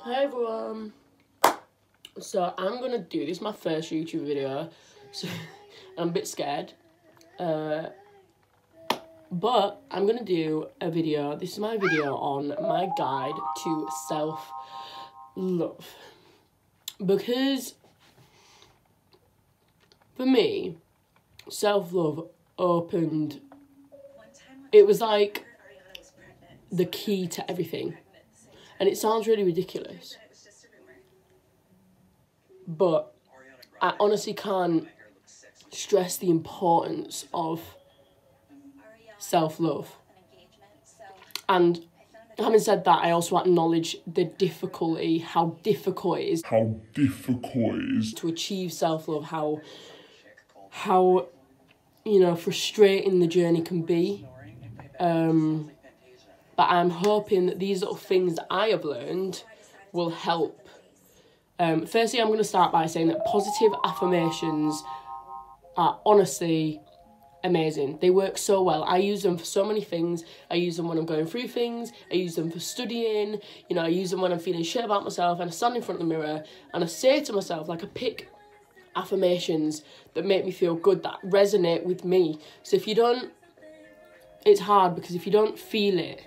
Hi everyone. So I'm gonna do this is my first YouTube video, so I'm a bit scared. But I'm gonna do a video. This is my video on my guide to self-love. Because for me, self-love opened, it was like the key to everything. And it sounds really ridiculous, but I honestly can't stress the importance of self-love. And having said that, I also acknowledge the difficulty, how difficult it is to achieve self-love, how you know, frustrating the journey can be. But I'm hoping that these little things that I have learned will help. Firstly, I'm going to start by saying that positive affirmations are honestly amazing. They work so well. I use them for so many things. I use them when I'm going through things. I use them for studying. You know, I use them when I'm feeling shit about myself and I stand in front of the mirror and I say to myself, like, I pick affirmations that make me feel good, that resonate with me. So if you don't, it's hard because if you don't feel it,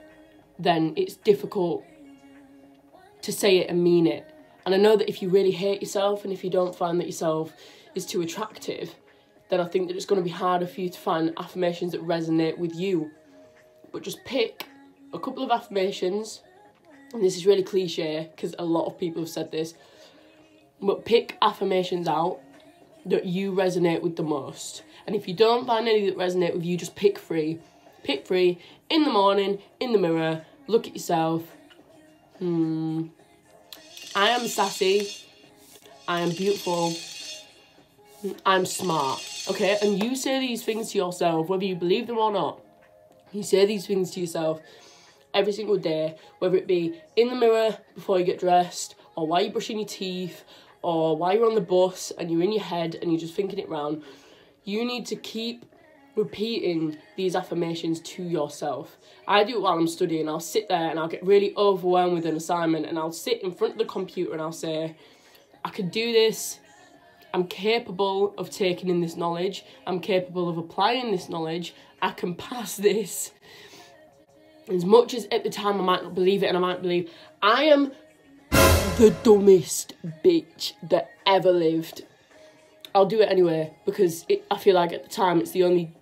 then it's difficult to say it and mean it. And I know that if you really hate yourself and if you don't find that yourself is too attractive, then I think that it's going to be harder for you to find affirmations that resonate with you. But just pick a couple of affirmations, and this is really cliche because a lot of people have said this, but pick affirmations out that you resonate with the most. And if you don't find any that resonate with you, just pick three. Pick three in the morning, in the mirror, look at yourself. I am sassy. I am beautiful. I'm smart. Okay? And you say these things to yourself, whether you believe them or not. You say these things to yourself every single day, whether it be in the mirror before you get dressed, or while you're brushing your teeth, or while you're on the bus and you're in your head and you're just thinking it round. You need to keep repeating these affirmations to yourself. I do it while I'm studying. I'll sit there and I'll get really overwhelmed with an assignment and I'll sit in front of the computer and I'll say, I can do this. I'm capable of taking in this knowledge. I'm capable of applying this knowledge. I can pass this. As much as at the time I might not believe it and I might believe I am the dumbest bitch that ever lived, I'll do it anyway because I feel like at the time it's the only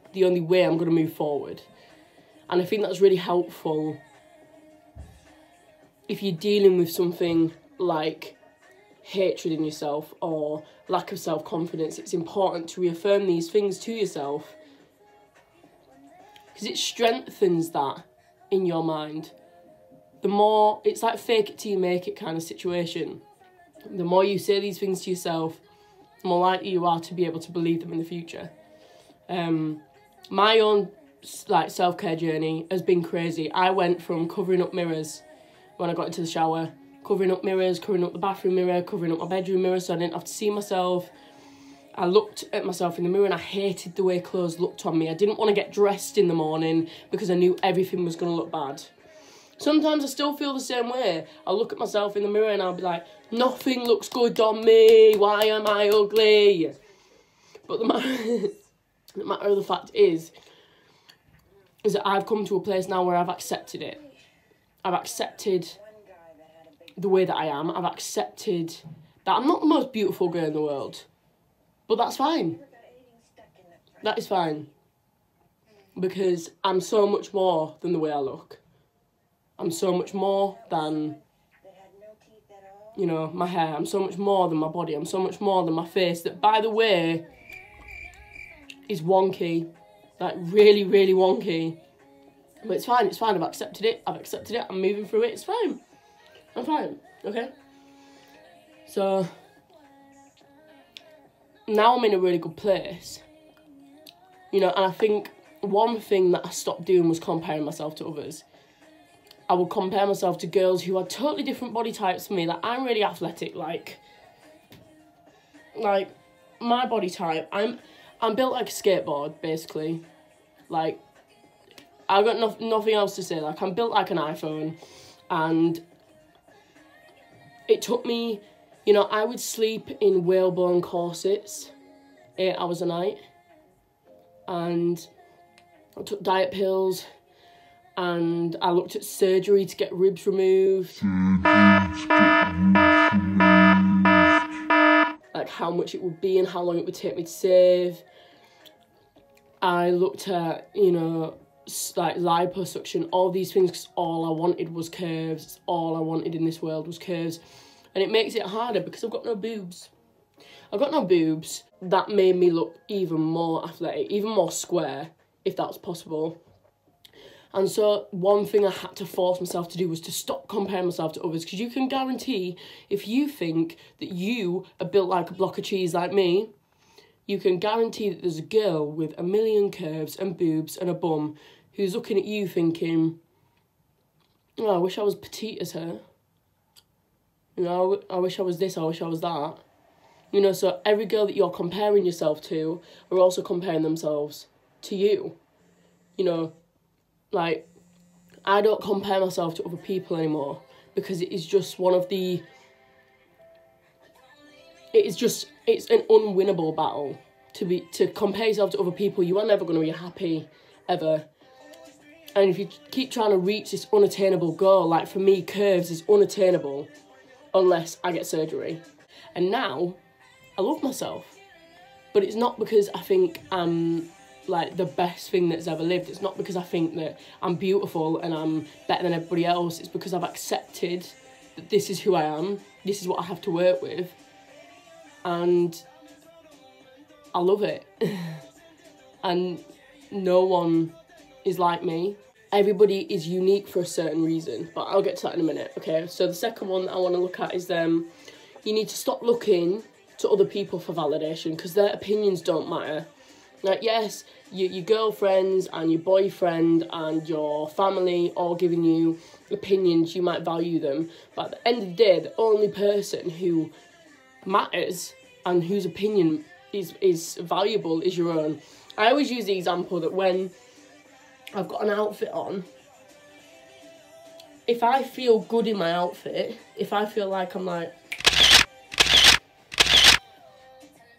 way I'm going to move forward. And I think that's really helpful if you're dealing with something like hatred in yourself or lack of self-confidence. It's important to reaffirm these things to yourself because it strengthens that in your mind. The more, it's like fake it till you make it kind of situation. The more you say these things to yourself, the more likely you are to be able to believe them in the future. My own self-care journey has been crazy. I went from covering up mirrors when I got into the shower, covering up mirrors, covering up the bathroom mirror, covering up my bedroom mirror so I didn't have to see myself. I looked at myself in the mirror and I hated the way clothes looked on me. I didn't want to get dressed in the morning because I knew everything was going to look bad. Sometimes I still feel the same way. I'll look at myself in the mirror and I'll be like, nothing looks good on me, why am I ugly? But the matter of the fact is that I've come to a place now where I've accepted it. I've accepted the way that I am. I've accepted that I'm not the most beautiful girl in the world. But that's fine. That is fine. Because I'm so much more than the way I look. I'm so much more than, you know, my hair. I'm so much more than my body. I'm so much more than my face. That, by the way, is wonky. Like, really, really wonky. But it's fine. It's fine. I've accepted it. I'm moving through it. It's fine. I'm fine. Okay? So, now I'm in a really good place. You know, and I think one thing that I stopped doing was comparing myself to others. I would compare myself to girls who had totally different body types from me. Like, I'm really athletic, like my body type. I'm built like a skateboard, basically. Like, I've got nothing else to say. Like, I'm built like an iPhone, and it took me, you know, I would sleep in whalebone corsets 8 hours a night, and I took diet pills, and I looked at surgery to get ribs removed. Like how much it would be and how long it would take me to save. I looked at, you know, like liposuction, all these things, because all I wanted was curves. All I wanted in this world was curves. And it makes it harder because I've got no boobs. I've got no boobs. That made me look even more athletic, even more square, if that's possible. And so one thing I had to force myself to do was to stop comparing myself to others, because you can guarantee if you think that you are built like a block of cheese like me, you can guarantee that there's a girl with a million curves and boobs and a bum who's looking at you thinking, oh, I wish I was petite as her. You know, I wish I was this, I wish I was that. You know, so every girl that you're comparing yourself to are also comparing themselves to you. You know, like, I don't compare myself to other people anymore, because it is just one of the... It's an unwinnable battle to compare yourself to other people. You are never going to be happy, ever. And if you keep trying to reach this unattainable goal, like for me, curves is unattainable unless I get surgery. And now, I love myself. But it's not because I think I'm like the best thing that's ever lived. It's not because I think that I'm beautiful and I'm better than everybody else. It's because I've accepted that this is who I am. This is what I have to work with. And I love it. And no one is like me. Everybody is unique for a certain reason, but I'll get to that in a minute. Okay, so the second one that I want to look at is you need to stop looking to other people for validation, because their opinions don't matter. Like, yes, your girlfriends and your boyfriend and your family all giving you opinions, you might value them, but at the end of the day, the only person who matters and whose opinion is valuable is your own. I always use the example that when I've got an outfit on, if I feel good in my outfit, if I feel like I'm like,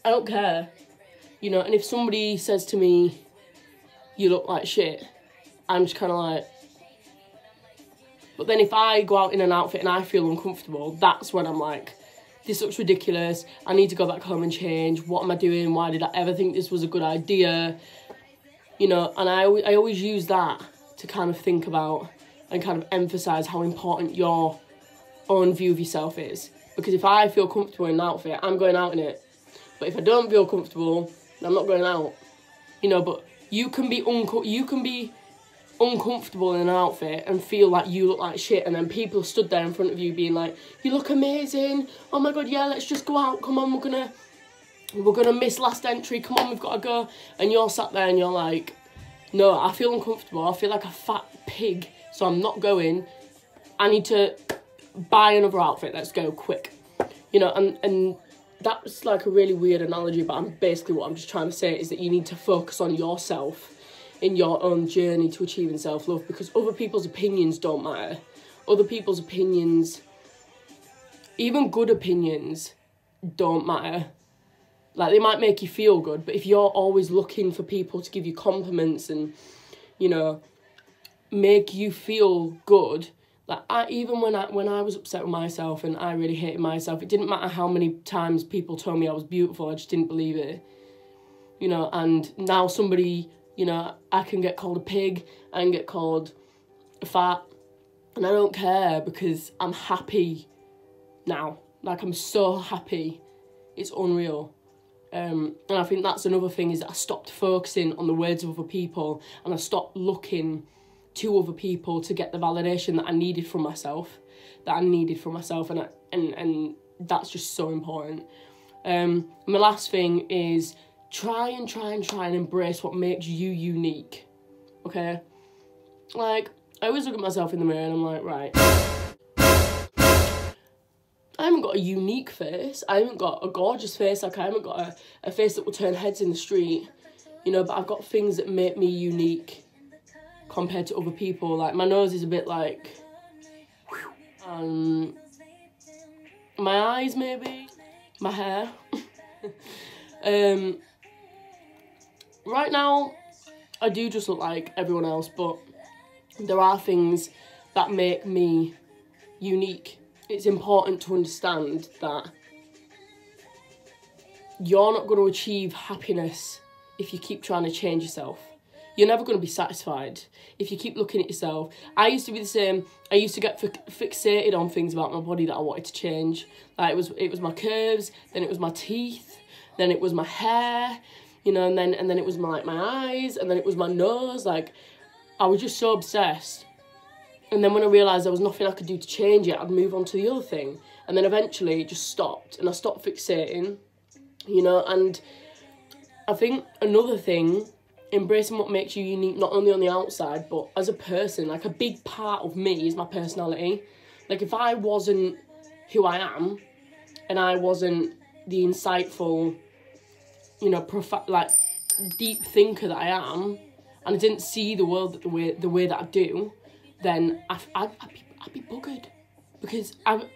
I don't care, you know, and if somebody says to me, you look like shit, I'm just kind of like, but then if I go out in an outfit and I feel uncomfortable, that's when I'm like, this looks ridiculous, I need to go back home and change, what am I doing, why did I ever think this was a good idea, you know, and I always use that to kind of think about and kind of emphasise how important your own view of yourself is, because if I feel comfortable in an outfit, I'm going out in it, but if I don't feel comfortable, I'm not going out, you know, but you can be uncomfortable in an outfit and feel like you look like shit, and then people stood there in front of you being like, you look amazing, oh my god, yeah, let's just go out, come on, we're gonna miss last entry, come on, we've got to go, and you're sat there and you're like, no, I feel uncomfortable, I feel like a fat pig, so I'm not going, I need to buy another outfit, let's go, quick, you know, and that's like a really weird analogy, but basically what I'm just trying to say is that you need to focus on yourself in your own journey to achieving self-love, because other people's opinions don't matter. Other people's opinions, even good opinions, don't matter. Like, they might make you feel good, but if you're always looking for people to give you compliments and, you know, make you feel good, like, even when I was upset with myself and I really hated myself, it didn't matter how many times people told me I was beautiful, I just didn't believe it. You know, and now somebody, you know, I can get called a pig, I can get called fat, and I don't care, because I'm happy now. Like, I'm so happy. It's unreal. And I think that's another thing, is that I stopped focusing on the words of other people, and I stopped looking to other people to get the validation that I needed from myself, and that's just so important. And the last thing is try and embrace what makes you unique, okay? Like, I always look at myself in the mirror and I'm like, right, I haven't got a unique face, I haven't got a gorgeous face, like I haven't got a face that will turn heads in the street, you know, but I've got things that make me unique compared to other people. Like, my nose is a bit like, my eyes maybe, my hair. Right now, I do just look like everyone else, but there are things that make me unique. It's important to understand that you're not going to achieve happiness if you keep trying to change yourself. You're never going to be satisfied if you keep looking at yourself. I used to be the same. I used to get fixated on things about my body that I wanted to change. Like it was my curves, then it was my teeth, then it was my hair, you know, and then it was my eyes, and then it was my nose. Like, I was just so obsessed. And then when I realised there was nothing I could do to change it, I'd move on to the other thing. And then eventually it just stopped, and I stopped fixating, you know. And I think another thing, embracing what makes you unique, not only on the outside, but as a person. Like, a big part of me is my personality. Like, if I wasn't who I am, and I wasn't the insightful, you know, deep thinker that I am, and I didn't see the world the way that I do, then I'd be buggered. Because I'm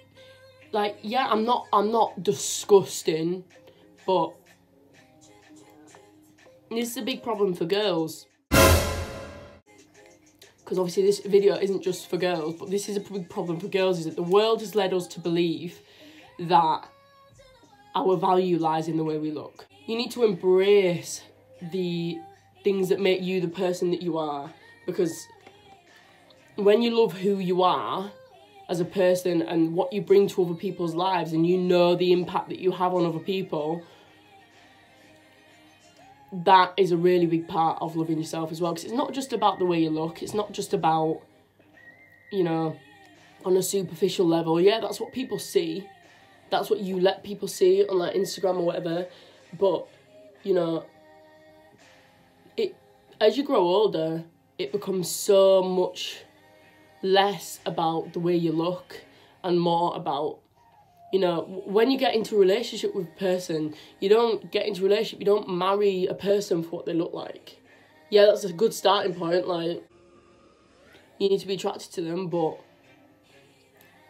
not disgusting, but this is a big problem for girls. Because obviously this video isn't just for girls, but this is a big problem for girls, is that the world has led us to believe that our value lies in the way we look. You need to embrace the things that make you the person that you are, because when you love who you are as a person and what you bring to other people's lives, and you know the impact that you have on other people, that is a really big part of loving yourself as well. Because it's not just about the way you look. It's not just about, you know, on a superficial level. Yeah, that's what people see. That's what you let people see on, like, Instagram or whatever. But, you know, as you grow older, it becomes so much less about the way you look and more about, you know, when you get into a relationship with a person, you don't get into a relationship, you don't marry a person for what they look like. Yeah, that's a good starting point, like, you need to be attracted to them, but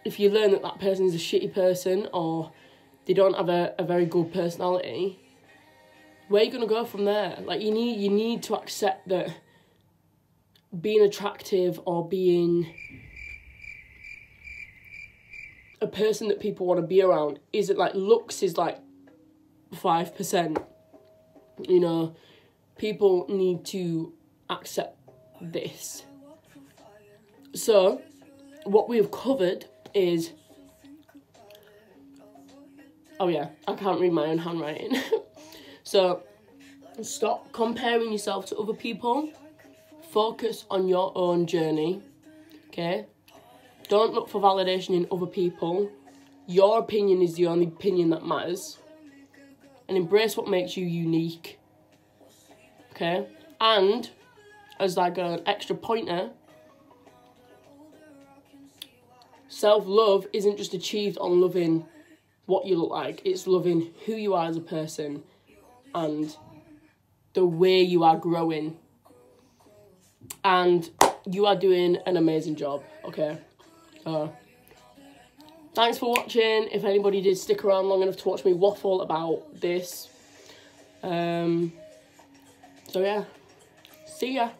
if you learn that that person is a shitty person, or they don't have a very good personality, where are you going to go from there? Like, you need to accept that being attractive or being a person that people want to be around isn't, like, looks is like 5%. You know, people need to accept this. So, what we've covered is, oh yeah, I can't read my own handwriting. So, stop comparing yourself to other people. Focus on your own journey, okay? Don't look for validation in other people. Your opinion is the only opinion that matters. And embrace what makes you unique, okay? And, as like an extra pointer, self-love isn't just achieved on loving what you look like. It's loving who you are as a person and the way you are growing. And you are doing an amazing job, okay? Thanks for watching. If anybody did stick around long enough to watch me waffle about this. So yeah, see ya.